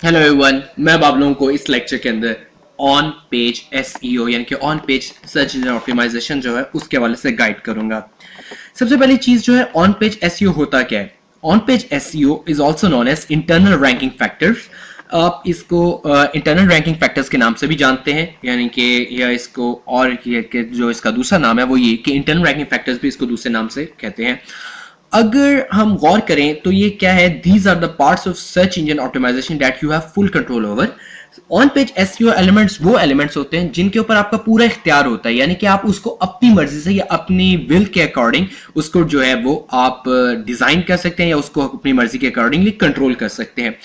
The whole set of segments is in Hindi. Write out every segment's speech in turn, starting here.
हेलो एवरीवन, मैं अब आप लोगों को इस लेक्चर के अंदर ऑन पेज एसईओ यानी कि on page search engine optimisation जो है उसके हवाले से गाइड करूंगा। सबसे पहली चीज जो है ऑन पेज एसईओ होता क्या है। On page SEO is also known as internal ranking factors. आप इसको इंटरनल रैंकिंग फैक्टर्स के नाम से भी जानते हैं, यानी कि या इसको और ये जो इसका दूसरा नाम है वो ये कि इंटरनल रैंकिंग फैक्टर्स भी इसको दूसरे नाम से कहते हैं। अगर हम गौर करें तो ये क्या है, these are the parts of search engine optimisation that you have full control over. On page SEO elements वो एलिमेंट्स होते हैं जिनके ऊपर आपका पूरा इख्तियार होता है, यानी कि आप उसको अपनी मर्जी से या अपनी विल के अकॉर्डिंग उसको जो है वो आप डिजाइन कर सकते हैं या उसको अपनी मर्जी के अकॉर्डिंगली कंट्रोल कर सकते हैं।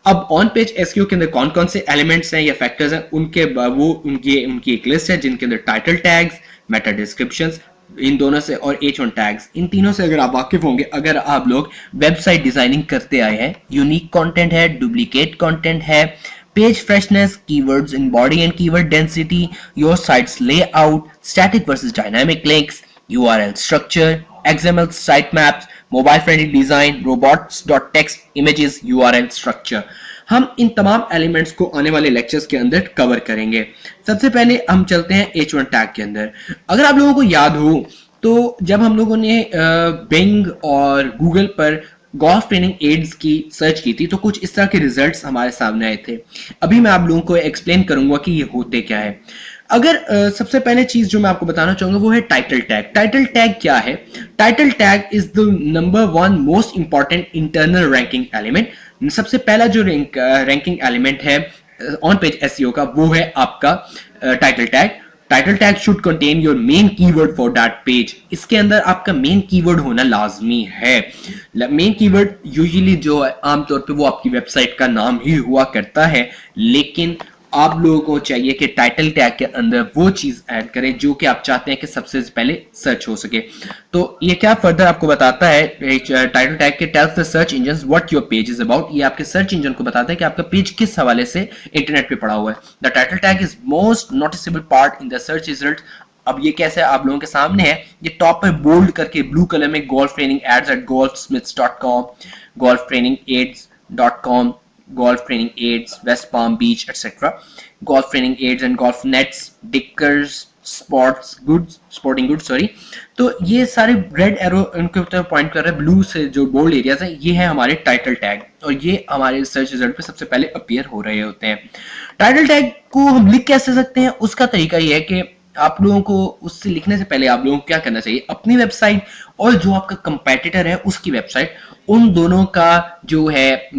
अब ऑन पेज एसईओ के अंदर कौन कौन से एलिमेंट्स हैं या फैक्टर्स हैं, उनके वो उनकी एक लिस्ट है जिनके अंदर टाइटल टैग्स, मेटा डिस्क्रिप्शंस, इन दोनों से और H1 टैग्स, इन तीनों से अगर आप वाकिफ होंगे, अगर आप लोग वेबसाइट डिजाइनिंग करते आए हैं, यूनिक कंटेंट है, डुप्लीकेट कंटेंट है, page freshness, keywords in body and keyword density, your sites layout, static versus dynamic links, URL structure, XML site maps, mobile friendly design, robots.txt images, URL structure, हम इन तमाम एलिमेंट्स को आने वाले लेक्चर्स के अंदर कवर करेंगे। सबसे पहले हम चलते हैं H1 टैग के अंदर। अगर आप लोगों को याद हो तो जब हम लोगों ने बिंग और गूगल पर गोल्फ ट्रेनिंग एड्स की सर्च की थी तो कुछ इस तरह के रिजल्ट्स हमारे सामने आए थे। अभी मैं आप लोगों को एक्सप्लेन करूंगा कि ये होते क्या है। अगर सबसे पहले चीज जो मैं आपको बताना चाहूंगा वो है टाइटल टैग। टाइटल टैग क्या है? Title tag is the number one most important internal ranking element. सबसे पहला जो रैंकिंग एलिमेंट है ऑन पेज एसईओ का वो है आपका title tag. Title tag should contain your main keyword for that page. इसके अंदर आपका मेन कीवर्ड होना लाजमी है। मेन कीवर्ड यूजुअली जो है आमतौर पे वो आपकी वेबसाइट का नाम ही हुआ करता है, लेकिन आप लोगों को चाहिए कि टाइटल टैग के अंदर वो चीज ऐड करें जो कि आप चाहते हैं कि सबसे पहले सर्च हो सके। तो ये क्या फर्दर आपको बताता है, टाइटल टैग के tells the search engine what your page is about. ये आपके सर्च इंजन को बताता है कि आपका पेज किस हवाले से इंटरनेट पे पड़ा हुआ है। The title tag is most noticeable part in the search result. अब ये कैसे आप लोगों के सामने है, ये टॉप पे बोल्ड करके ब्लू कलर में golf training aids at golfsmiths.com, golf training aids.com, golf training aids, West Palm Beach, etc. Golf training aids and golf nets, dickers, sporting goods, sorry। तो ये सारे रेड एरो उनके ऊपर पॉइंट कर रहे हैं, ब्लू से जो बोल्ड एरियाज है ये है हमारे टाइटल टैग और ये हमारे सर्च रिजल्ट पे सबसे पहले अपीयर हो रहे होते हैं। टाइटल टैग को हम लिख कैसे सकते हैं, उसका तरीका ये है कि आप लोगों को उससे लिखने से पहले आप लोगों को क्या करना चाहिए, अपनी वेबसाइट और जो आपका कंपेटिटर है उसकी वेबसाइट, उन दोनों का जो है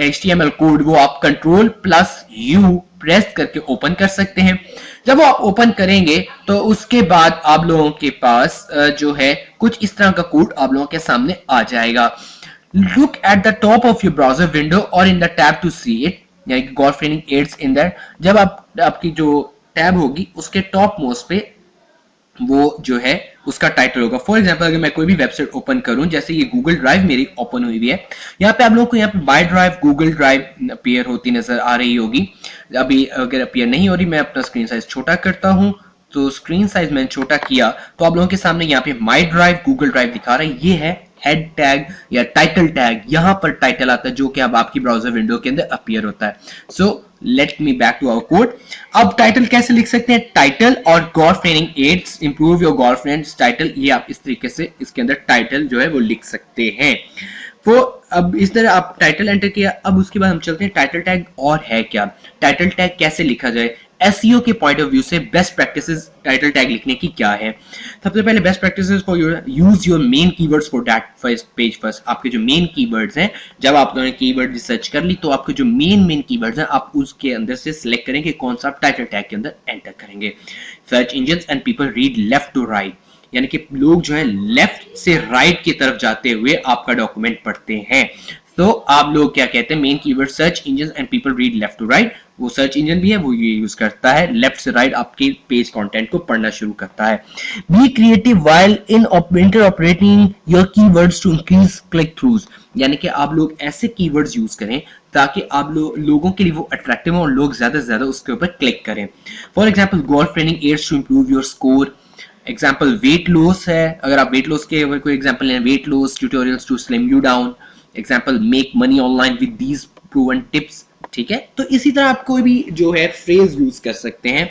HTML कोड वो आप Ctrl+U प्रेस करके ओपन कर सकते हैं। जब आप ओपन करेंगे तो उसके बाद आप लोगों के पास जो है कुछ इस तरह का कोड आप लोगों के सामने आ जाएगा। Look at the top of your browser window और in the tab to see it, यानी golf training aids in that. जब आपकी जो टैब होगी उसके टॉप मोस्ट पे वो जो है उसका टाइटल होगा। फॉर एग्जांपल अगर मैं कोई भी वेबसाइट ओपन करूं, जैसे ये गूगल ड्राइव मेरी ओपन हुई हुई है, यहाँ पे आप लोगों को यहाँ पे by drive Google Drive appear होती नजर आ रही होगी। अभी अगर अपीयर नहीं हो रही, मैं अपना स्क्रीन साइज छोटा करता हूं, तो स्क्रीन साइज मैंने छोटा किया तो आप लोगों के सामने यहाँ पे माई ड्राइव गूगल ड्राइव दिखा रहा है। ये है हेड टैग या टाइटल टैग, यहां पर टाइटल आता है जो कि अब आपकी ब्राउजर विंडो के अंदर अपीयर होता है। So let me back to our code. अब टाइटल कैसे लिख सकते हैं, टाइटल और golf training aids improve your golf friends title, ये आप इस तरीके से इसके अंदर टाइटल जो है वो लिख सकते हैं। वो अब इस तरह आप टाइटल एंटर किया। अब उसके बाद हम चलते हैं टाइटल टैग और है क्या, टाइटल टैग कैसे लिखा जाए। एसईओ के पॉइंट ऑफ व्यू से बेस्ट प्रैक्टिसेस टाइटल टैग लिखने की क्या है। सबसे पहले best practices for use your main keywords for that first page. First आपके जो मेन कीवर्ड्स हैं, जब आप लोगों ने कीवर्ड रिसर्च कर ली तो आपके जो मेन कीवर्ड्स हैं आप उसके अंदर से सिलेक्ट करेंगे कौन सा आप टाइटल टैग के अंदर एंटर करेंगे। Search engine and people read left to right, यानी कि लोग जो है लेफ्ट से राइट की तरफ जाते हुए आपका डॉक्यूमेंट पढ़ते हैं। तो आप लोग क्या कहते हैं, main keyword search engine and people read left to right, वो सर्च इंजन भी है वो ये यूज करता है, लेफ्ट से राइट आपके पेज कंटेंट को पढ़ना शुरू करता है। Be creative while in interoperating your keywords to increase click throughs, यानी कि आप लोग ऐसे कीवर्ड्स यूज करें ताकि आप लोगों के लिए वो अट्रैक्टिव हो और लोग ज्यादा से ज्यादा उसके ऊपर क्लिक करें। For example golf training aids to improve your score. Example weight loss है, अगर आप वेट लॉस के कोई एग्जाम्पल लें, weight loss tutorials to slim you down. Example make money online with these proven tips, ठीक है, तो इसी तरह आप कोई भी जो है फ्रेज यूज कर सकते हैं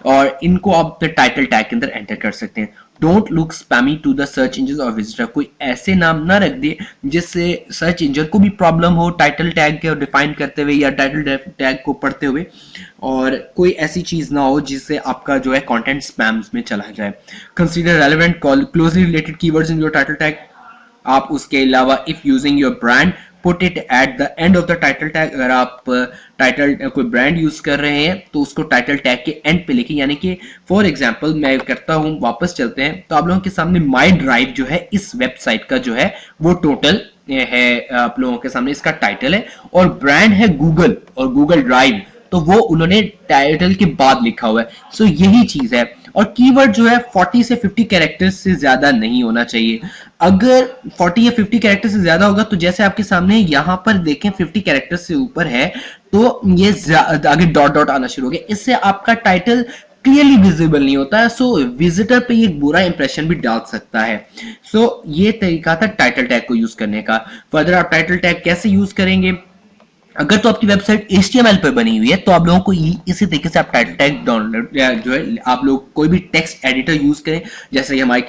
और इनको आप टाइटल टैग के अंदर एंटर कर सकते हैं। Don't look spammy to the search engine और विजिटर, कोई ऐसे नाम ना रख दे जिससे सर्च इंजन को भी प्रॉब्लम हो टाइटल टैग के डिफाइन करते हुए या टाइटल टैग को पढ़ते हुए, और कोई ऐसी चीज ना हो जिससे आपका जो है कंटेंट स्पैम्स में चला जाए। Consider relevant closely related keywords in your title tag. आप उसके अलावा if using your brand put it at the end of the title tag. अगर आप टाइटल कोई ब्रांड यूज कर रहे हैं तो उसको टाइटल टैग के एंड पे लिखें, यानी कि फॉर एग्जांपल मैं करता हूं, वापस चलते हैं तो आप लोगों के सामने माई ड्राइव जो है इस वेबसाइट का जो है वो टोटल है, आप लोगों के सामने इसका टाइटल है और ब्रांड है गूगल और गूगल ड्राइव, तो वो उन्होंने टाइटल के बाद लिखा हुआ है। सो यही चीज है। और कीवर्ड जो है 40 से 50 कैरेक्टर्स से ज्यादा नहीं होना चाहिए। अगर 40 या 50 कैरेक्टर से ज्यादा होगा तो जैसे आपके सामने यहां पर देखें 50 कैरेक्टर्स से ऊपर है तो ये आगे डॉट डॉट आना शुरू हो गया, इससे आपका टाइटल क्लियरली विजिबल नहीं होता है। सो विजिटर पे एक बुरा इंप्रेशन भी डाल सकता है। सो ये तरीका था टाइटल टैग को यूज करने का। फर्दर आप टाइटल टैग कैसे यूज करेंगे, अगर तो आपकी वेबसाइट HTML पर बनी हुई है तो आप लोगों को इसी तरीके से आप टाइटल टैग डाउनलोड जो है आप लोग कोई भी टेक्स्ट एडिटर यूज करें, जैसे कि हमारे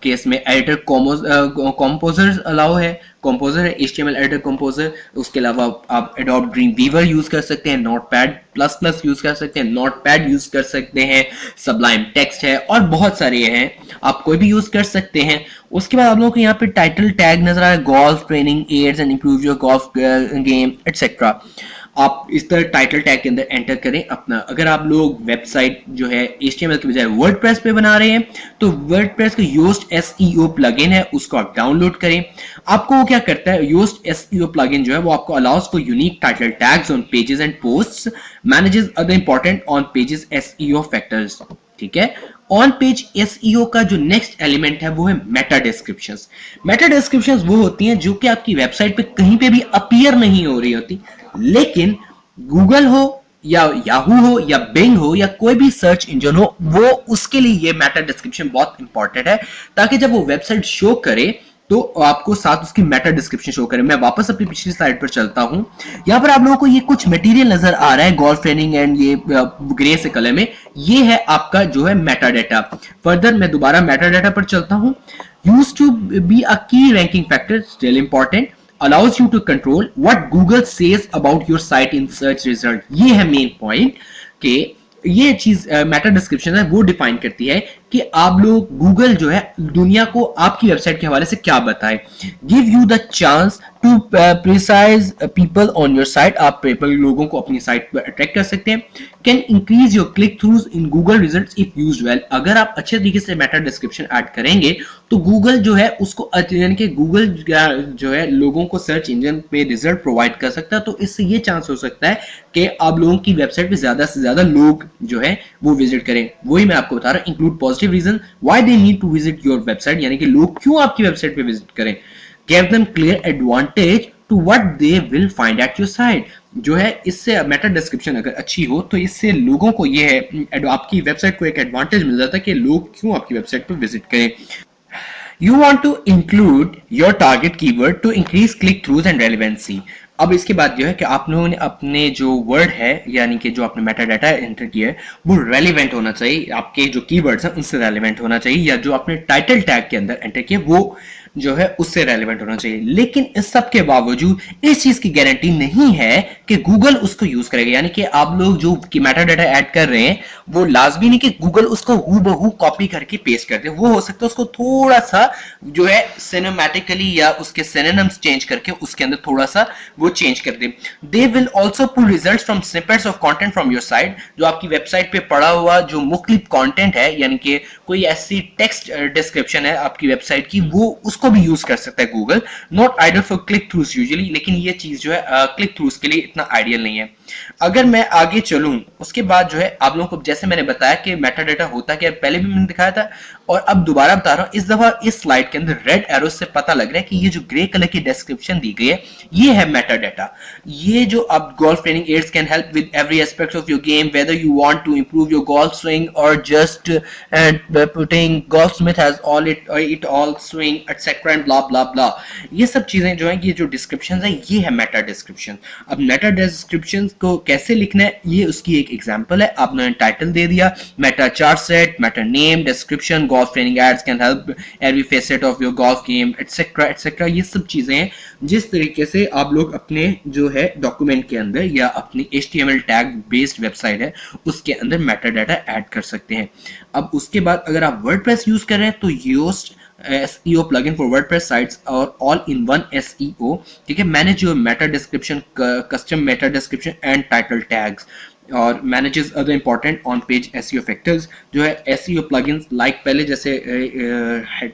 केस में एडिटर कॉम्पोजर अलाउ है, कंपोजर है HTML एडिटर कंपोजर। उसके अलावा आप एडोब ड्रीमवीवर यूज कर सकते हैं, नोटपैड प्लस प्लस यूज कर सकते हैं, नोटपैड यूज कर सकते हैं, सबलाइम टेक्स्ट है और बहुत सारे हैं, आप कोई भी यूज कर सकते हैं। उसके बाद आप लोगों को यहाँ पे टाइटल टैग नजर आ रहा है, golf training aids and improve your golf game etcetera. आप इस तरह टाइटल टैग के अंदर एंटर करें अपना। अगर आप लोग वेबसाइट जो है HTML के बजाय वर्डप्रेस पे बना रहे हैं तो वर्डप्रेस का योस्ट SEO प्लगइन है, उसको आप डाउनलोड करें। आपको वो क्या करता है, योस्ट SEO प्लगइन जो है वो आपको allows for unique title tags on pages and posts, manages other important on pages SEO factors. ठीक है, ऑन पेज SEO का जो नेक्स्ट एलिमेंट है वो है मेटा डिस्क्रिप्शंस। मेटा डिस्क्रिप्शंस वो होती हैं जो कि आपकी वेबसाइट पे कहीं पे भी अपीयर नहीं हो रही होती, लेकिन गूगल हो या याहू हो या बिंग हो या कोई भी सर्च इंजन हो, वो उसके लिए ये मेटा डिस्क्रिप्शन बहुत इंपॉर्टेंट है, ताकि जब वो वेबसाइट शो करे तो आपको साथ उसकी मेटा डिस्क्रिप्शन शो करें। मैं वापस अपनी पिछली स्लाइड पर चलता हूं। यहां पर आप लोगों को ये कुछ मटेरियल नजर आ रहा है गोल्फ ट्रेनिंग एंड ये ग्रे से कलर में, ये है आपका जो है मेटा डाटा। फर्दर मैं दोबारा मेटा डाटा पर चलता हूं। यूज्ड टू बी अ की ranking factor, still important, allows you to control what Google says about your site in search result। ये है मेन पॉइंट कि ये चीज मेटा डिस्क्रिप्शन है वो डिफाइन करती है कि आप लोग गूगल जो है दुनिया को आपकी वेबसाइट के हवाले से क्या बताए। Give you the chance to precise people on your site, आप लोगों को अपनी साइट पर अट्रैक्ट कर सकते हैं। Can increase your click throughs in Google results if used well, अगर आप अच्छे तरीके से मेटा डिस्क्रिप्शन ऐड करेंगे तो गूगल जो है उसको यानी कि गूगल जो है लोगों को सर्च इंजन पे रिजल्ट प्रोवाइड कर सकता है, तो इससे ये चांस हो सकता है कि आप लोगों की वेबसाइट पे ज्यादा से ज्यादा लोग जो है वो विजिट करें। वही मैं आपको बता रहा हूं, include positive reason why they need to visit your website, यानी कि लोग क्यों आपकी वेबसाइट पे विजिट करें। Give them clear advantage to what they will find at your site, जो है इससे मेटा डिस्क्रिप्शन अगर अच्छी हो तो इससे लोगों को ये है आपकी वेबसाइट को एक एडवांटेज मिल जाता है कि लोग क्यों आपकी वेबसाइट पर विजिट करें। You want to include your target keyword to increase click-throughs and relevancy। अब इसके बाद जो है कि आप लोगों ने अपने जो वर्ड है यानी कि जो आपने मेटा डाटा एंटर किया है वो रेलिवेंट होना चाहिए, आपके जो कीवर्ड्स हैं उनसे रेलिवेंट होना चाहिए, या जो आपने टाइटल टैग के अंदर एंटर किया वो जो है उससे रेलिवेंट होना चाहिए। लेकिन इस सब के बावजूद इस चीज की गारंटी नहीं है कि गूगल उसको यूज करेगा, यानी कि आप लोग जो मेटा डाटा ऐड कर रहे हैं वो लाजमी नहीं कि गूगल उसको हूबहू कॉपी करके पेस्ट कर दे, वो हो सकता है उसको थोड़ा सा जो है सिनेमैटिकली या उसके सिनोनिम्स चेंज करके उसके अंदर थोड़ा सा वो चेंज कर दे। They will also pull result from snippets of content from your site, जो आपकी वेबसाइट पे पड़ा हुआ जो मुख्तलिफ कॉन्टेंट है, यानी कि कोई ऐसी टेक्स्ट डिस्क्रिप्शन है आपकी वेबसाइट की, वो उसको भी यूज कर सकता है Google. Not ideal for click throughs usually, लेकिन ये चीज जो है क्लिक थ्रूज के लिए इतना आइडियल नहीं है। अगर मैं आगे चलूं उसके बाद जो है आप लोगों को जैसे मैंने बताया कि मेटा डाटा होता क्या, पहले भी मैंने दिखाया था, और अब दोबारा बता रहा हूँ, इस दफा इस स्लाइड के अंदर रेड एरो से पता लग रहा है कि ये जो ग्रे कलर की डिस्क्रिप्शन दी गई है ये है मेटा डाटा। ये जो अब golf training aids can help with every aspect of your game, whether you want to improve your golf swing और just putting golf smith has all it all swing etcetera and blah blah blah. ये सब चीजें जो है, ये जो डिस्क्रिप्शन है ये है मेटा डिस्क्रिप्शन। अब मेटा डिस्क्रिप्शन को कैसे लिखना है ये उसकी एक एग्जांपल है। आपने टाइटल दे दिया meta chart set, meta name, description, golf training aids can help every facet of your golf game etcetera etcetera. ये सब चीजें हैं जिस तरीके से आप लोग अपने जो है डॉक्यूमेंट के अंदर या अपनी HTML टैग बेस्ड वेबसाइट है उसके अंदर मेटा डाटा ऐड कर सकते हैं। अब उसके बाद अगर आप वर्डप्रेस यूज कर रहे हैं तो Yoast SEO plugin for WordPress sites और all in one SEO, ठीक है, manage your meta description, custom meta description and title tags और manages other important on page SEO factors. जो है SEO प्लगइन्स लाइक पहले जैसे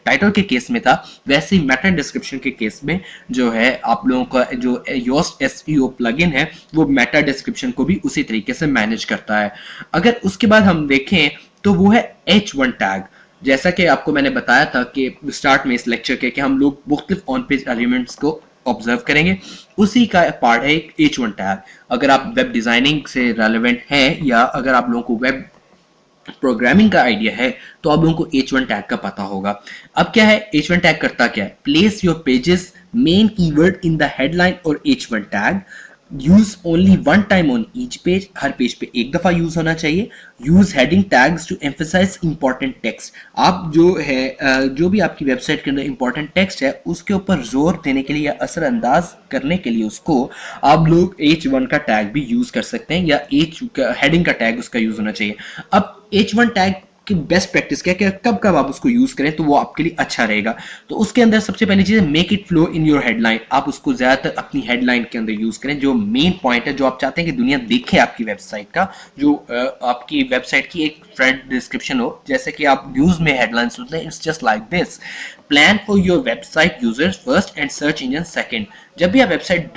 टाइटल के केस में था वैसे ही मेटा डिस्क्रिप्शन के केस में जो है आप लोगों का जो योस्ट SEO प्लगइन है वो मेटा डिस्क्रिप्शन को भी उसी तरीके से मैनेज करता है। अगर उसके बाद हम देखें तो वो है H1 टैग। जैसा कि आपको मैंने बताया था कि स्टार्ट में इस लेक्चर के कि हम लोग मुख्तलिफ ऑन पेज एलिमेंट्स को ऑब्जर्व करेंगे, उसी का पार्ट है एक H1 टैग। अगर आप वेब डिजाइनिंग से रेलेवेंट हैं या अगर आप लोगों को वेब प्रोग्रामिंग का आइडिया है तो आप लोगों को H1 टैग का पता होगा। अब क्या है H1 टैग करता क्या है? Place your pages main keyword in the headline और H1 tag. Use only one time on each page, हर पेज पे एक दफा यूज होना चाहिए। Use heading tags to emphasise important text. आप जो है जो भी आपकी वेबसाइट के अंदर इंपॉर्टेंट टेक्स्ट है उसके ऊपर जोर देने के लिए या असरअंदाज करने के लिए उसको आप लोग H1 का टैग भी यूज कर सकते हैं या हेडिंग का टैग उसका यूज होना चाहिए। अब H1 टैग कि बेस्ट प्रैक्टिस क्या है कि कब कब आप उसको यूज करें तो वो आपके लिए अच्छा रहेगा। तो उसके अंदर सबसे पहली चीज है make it flow in your headline. आप उसको ज्यादातर अपनी हेडलाइन के अंदर यूज करें, जो मेन पॉइंट है जो आप चाहते हैं कि दुनिया देखे आपकी वेबसाइट का, जो आपकी वेबसाइट की एक फ्रंट डिस्क्रिप्शन हो। जैसे कि आप न्यूज में हेडलाइन सुनते हैं, it's just like this, plan for your website users first and search engine second. जब भी आप वेबसाइट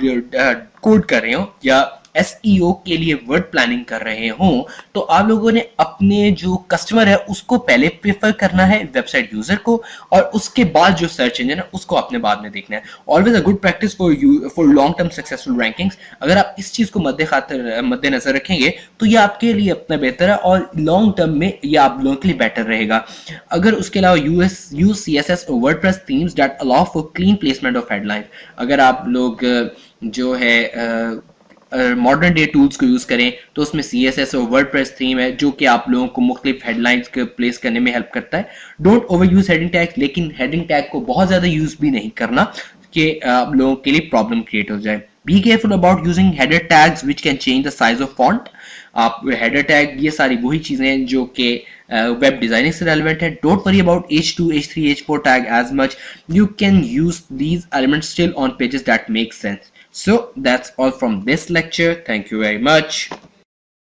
कोड कर रहे हो या SEO के लिए वर्ड प्लानिंग कर रहे हो तो आप लोगों ने अपने जो कस्टमर है उसको पहले प्रेफर करना है, वेबसाइट यूजर को, और उसके बाद जो सर्च इंजन है उसको आपने बाद में देखना है। Always a good practice for long term successful rankings. अगर आप इस चीज को मद्देनजर रखेंगे तो ये आपके लिए अपना बेहतर है और लॉन्ग टर्म में ये आप लोगों के लिए बेटर रहेगा। अगर उसके अलावा यूज CSS और WordPress themes that allow for clean placement of headline. अगर आप लोग जो है मॉडर्न डे टूल्स को यूज करें तो उसमें CSS और वर्डप्रेस थीम है जो कि आप लोगों को मुख्तलिफ हेडलाइंस के प्लेस करने में हेल्प करता है। Don't over use heading tag, लेकिन हेडिंग टैग को बहुत ज्यादा यूज भी नहीं करना कि आप लोगों के लिए प्रॉब्लम क्रिएट हो जाए। Be careful about using header tags which can change the size of font. आप हेडर टैग ये सारी वही चीजें हैं जो कि वेब डिजाइनिंग से रेलेवेंट है। Don't worry about H2, H3, H4 tag as much, you can use these elements still on pages that make sense. So that's all from this lecture. Thank you very much.